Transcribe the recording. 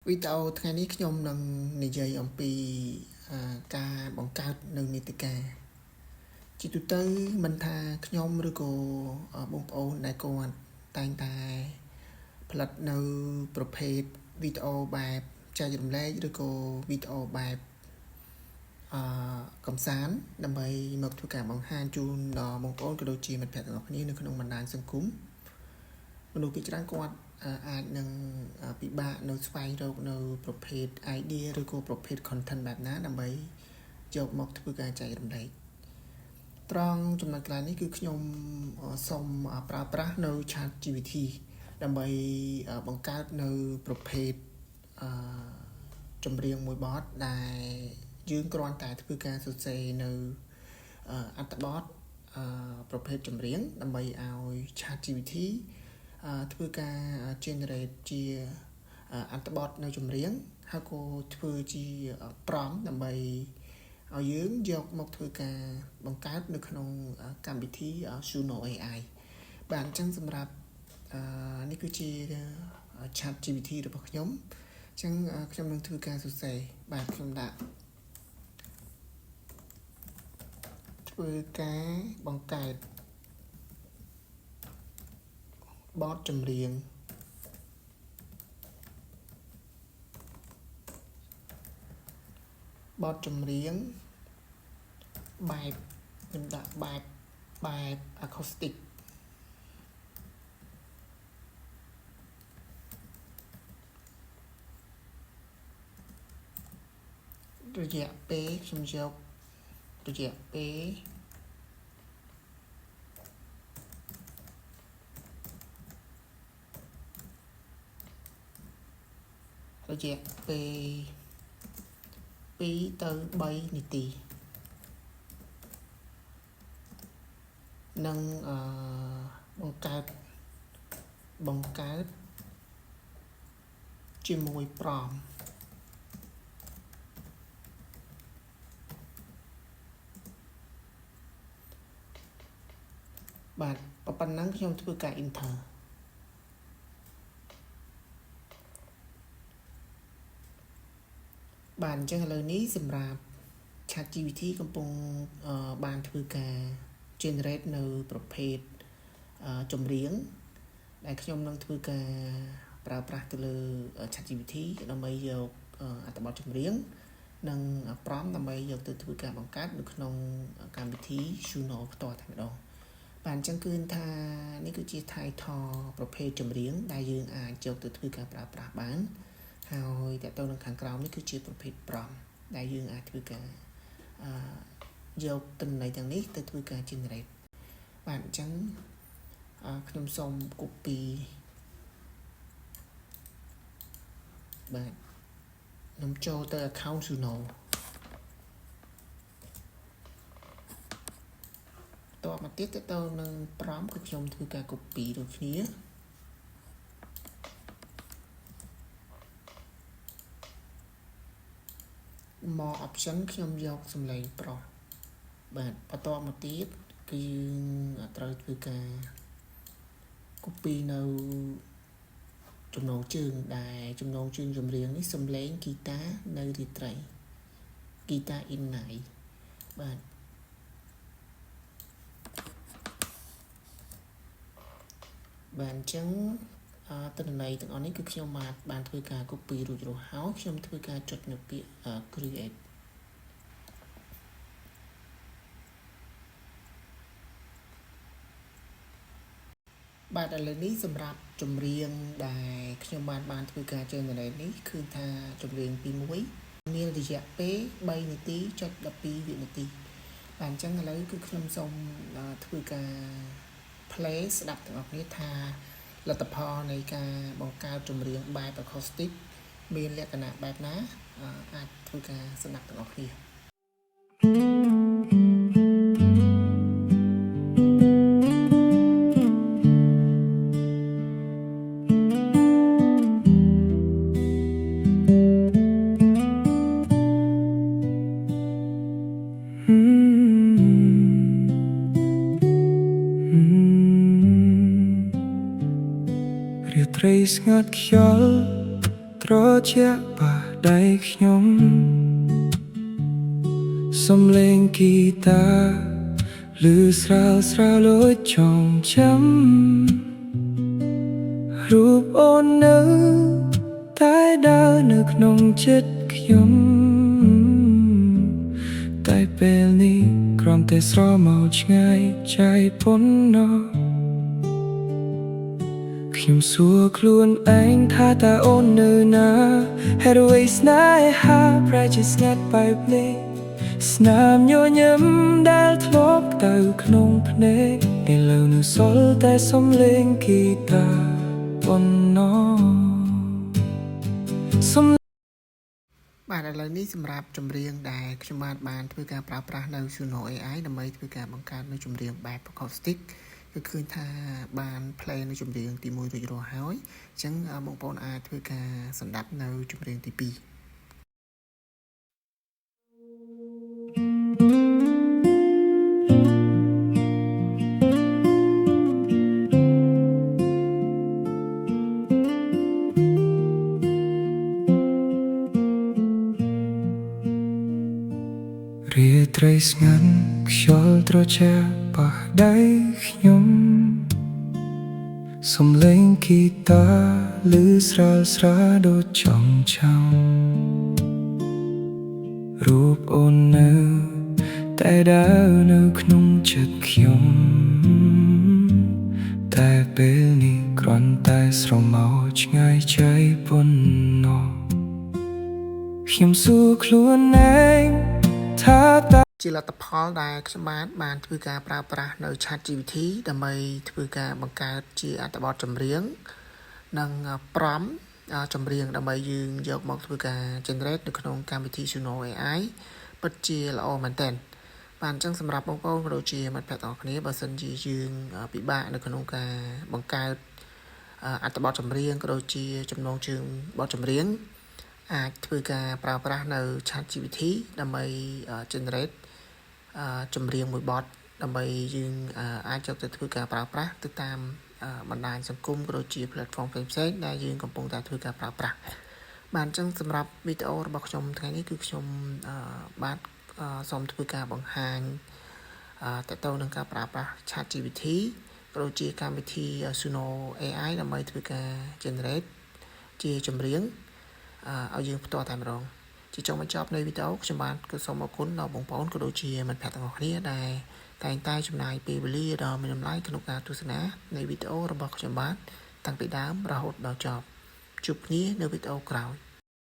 វីដេអូថ្ងៃនេះខ្ញុំនឹងនិយាយអំពីការបង្កើតនៅមាតិកាជាទូទៅមិនថាខ្ញុំឬក៏បងប្អូនដែលគាត់តែងតែផលិតនៅប្រភេទវីដេអូបែបចែករំលែកឬក៏វីដេអូបែបកំសាន្តដើម្បីមកធ្វើការបង្ហាញជូនដល់បងប្អូនក៏ដូចជាមិត្តភក្តិទាំងអស់គ្នានៅក្នុងបណ្ដាញសង្គមមនុស្សភាគច្រើនគាត់អាចនឹងពិបាកនៅស្វែងរកនៅប្រភេទ idea ឬក៏ប្រភេទ content បែបណាដើម្បីយកមកធ្វើការចែករំលែកត្រង់ចំណុចកន្លែងនេះគឺខ្ញុំសូមប្រើប្រាស់នៅ ChatGPT ដើម្បីបង្កើតនៅប្រភេទចម្រៀងមួយបទដែលយើងគ្រាន់តែធ្វើការសរសេរនៅអត្ថបទប្រភេទចម្រៀងដើម្បីឲ្យ ChatGPT ធ្វើការ generate ជាអត្ថបទនៅចម្រៀងហើយក៏ធ្វើជា prompt ដើម្បីឲ្យយើងយកមកធ្វើការបង្កើតនៅក្នុងកម្មវិធី Suno AI បាទអញ្ចឹងសម្រាប់នេះគឺជា ChatGPT របស់ខ្ញុំអញ្ចឹងខ្ញុំនឹងធ្វើការសរសេរបាទខ្ញុំដាក់ធ្វើការបង្កើតបទចម្រៀងបែបខ្ញុំដាក់បែប acoustic រយៈពេលខ្ញុំយករយៈពេល2ទៅ3នាទីនឹងបង្កើតជាមួយ prompt បាទប៉ុណ្ណឹងខ្ញុំធ្វើការ enter បាទអញ្ចឹងឥឡូវនេះសម្រាប់ ChatGPT កំពុងបានធ្វើការ generate នៅប្រភេទចម្រៀងដែលខ្ញុំនឹងធ្វើការប្រើប្រាស់ទៅលើ ChatGPT ដើម្បីយកអត្ថបទចម្រៀងនិង prompt ដើម្បីយកទៅធ្វើការបង្កើតនៅក្នុងកម្មវិធី Suno ផ្ទាល់តែម្ដងបាទអញ្ចឹងគឺថានេះគឺជា title ប្រភេទចម្រៀងដែលយើងអាចយកទៅធ្វើការប្រើប្រាស់បានហើយតទៅនឹងខាងក្រោមនេះគឺជាប្រភេទ prompt ដែលយើងអាចធ្វើការយកទិន្នន័យទាំងនេះទៅធ្វើការ generate បាទអញ្ចឹងខ្ញុំសូម copy បាទខ្ញុំចូលទៅ account Suno តបមកទៀតទៅនឹង prompt គឺខ្ញុំធ្វើការ copy ដូចគ្នា more option ខ្ញុំយកសំឡេងប្រុសបាទបន្តមកទៀតគឺត្រូវធ្វើការ copy នៅចំណងជើងដែលចំណងជើងចម្រៀងនេះសំឡេងហ្គីតានៅរាត្រីហ្គីតា in night បាទបាទអញ្ចឹងទិន្នន័យទាំងអស់នេះគឺខ្ញុំបានធ្វើការ copy រួចរាល់ហើយខ្ញុំធ្វើការចុចនៅពាក្យ create បាទឥឡូវនេះសម្រាប់ចម្រៀងដែលខ្ញុំបានធ្វើការ generate នេះគឺថាចម្រៀងទី1មានរយៈពេល3នាទីចុច12វិនាទីបាទអញ្ចឹងឥឡូវគឺខ្ញុំសូមធ្វើការ play ស្ដាប់ទាំងអស់គ្នាថាលទ្ធផលនៃការបង្កើតចម្រៀងបែប acoustic មានលក្ខណៈបែបណាអាចធ្វើការស្ដាប់ទាំងអស់គ្នារាត្រីស្ងាត់ខ្យល់ត្រ ជាបាដៃខ្ញុំសំឡេងហ្គីតាឮស្រាលស្រាលដូចចងចាំរូបអូននៅតែដើរនៅក្នុងចិត្តខ្ញុំតែពេលនេះគ្រាន់តែស្រមោលឆ្ងាយใจប៉ុណ្ណោះខ្ញុំសួរខ្លួនឯងថាតើអូននៅណាហេតុអ្វីស្នេហាប្រែជាស្ងាត់បែបនេះស្នាមញញឹមដែលធ្លាប់ទៅក្នុងភ្នែកឥឡូវនៅសល់តែសំឡេងហ្គីតាប៉ុណ្ណោះបាទឥឡូវនេះសម្រាប់ចម្រៀងដែលខ្ញុំបានធ្វើការប្រើប្រាស់នៅ Suno AI ដើម្បីធ្វើការបង្កើតនៅចម្រៀងបែប acoustic គឺឃើញថាបាន play នៅចម្រៀងទី1រួចរាល់ហើយអញ្ចឹងបងប្អូនអាចធ្វើការសម្ដាប់នៅចម្រៀងទី2រាត្រីស្ងាត់ខ្យល់ត្រជាក់ប៉ះដៃខ្ញុំសំឡេងហ្គីតាឮស្រាលស្រាលដូចចង់ចាំរូបអូននៅតែដើរនៅក្នុងចិត្តខ្ញុំតែពេលនេះគ្រាន់តែស្រមោលឆ្ងាយใจប៉ុណ្ណោះខ្ញុំសួរខ្លួនឯងថាតើជាលទ្ធផលដែលខ្ញុំបានធ្វើការប្រើប្រាស់នៅ ChatGPT ដើម្បីធ្វើការបង្កើតជាអត្ថបទចម្រៀងនិងprompt ចម្រៀងដើម្បីយើងយកមកធ្វើការ generate នៅក្នុងកម្មវិធី Suno AI ពិតជាល្អមែនទែនបាទអញ្ចឹងសម្រាប់បងប្អូនក៏ដូចជាមិត្តភក្តិទាំងអស់គ្នាបើសិនជាយើងពិបាកនៅក្នុងការបង្កើតអត្ថបទចម្រៀងក៏ដូចជាចំណងជើងបទចម្រៀងអាចធ្វើការប្រើប្រាស់នៅ ChatGPT ដើម្បី generate ចម្រៀងមួយបទដើម្បីយើងអាចយកទៅធ្វើការប្រើប្រាស់ទៅតាមបណ្ដាញសង្គមក៏ដូចជា platform ផ្សេងៗដែលយើងកំពុងតែធ្វើការប្រើប្រាស់បាទអញ្ចឹងសម្រាប់វីដេអូរបស់ខ្ញុំថ្ងៃនេះគឺខ្ញុំបាទសូមធ្វើការបង្ហាញតទៅនឹងការប្រើប្រាស់ ChatGPT ក៏ដូចជាកម្មវិធី Suno AI ដើម្បីធ្វើការ generate ជាចម្រៀងឲ្យយើងផ្ទាល់តែម្ដងជាចុងបញ្ចប់នៃវីដេអូខ្ញុំបាទក៏សូមអរគុណដល់បងប្អូនក៏ដូចជាមិត្តភក្តិទាំងអស់គ្នាដែលតែងតែចំណាយពេលវេលាដ៏មានតម្លៃក្នុងការទស្សនានៃវីដេអូរបស់ខ្ញុំបាទតាំងពីដើមរហូតដល់ចប់ជួបគ្នានៅវីដេអូក្រោយ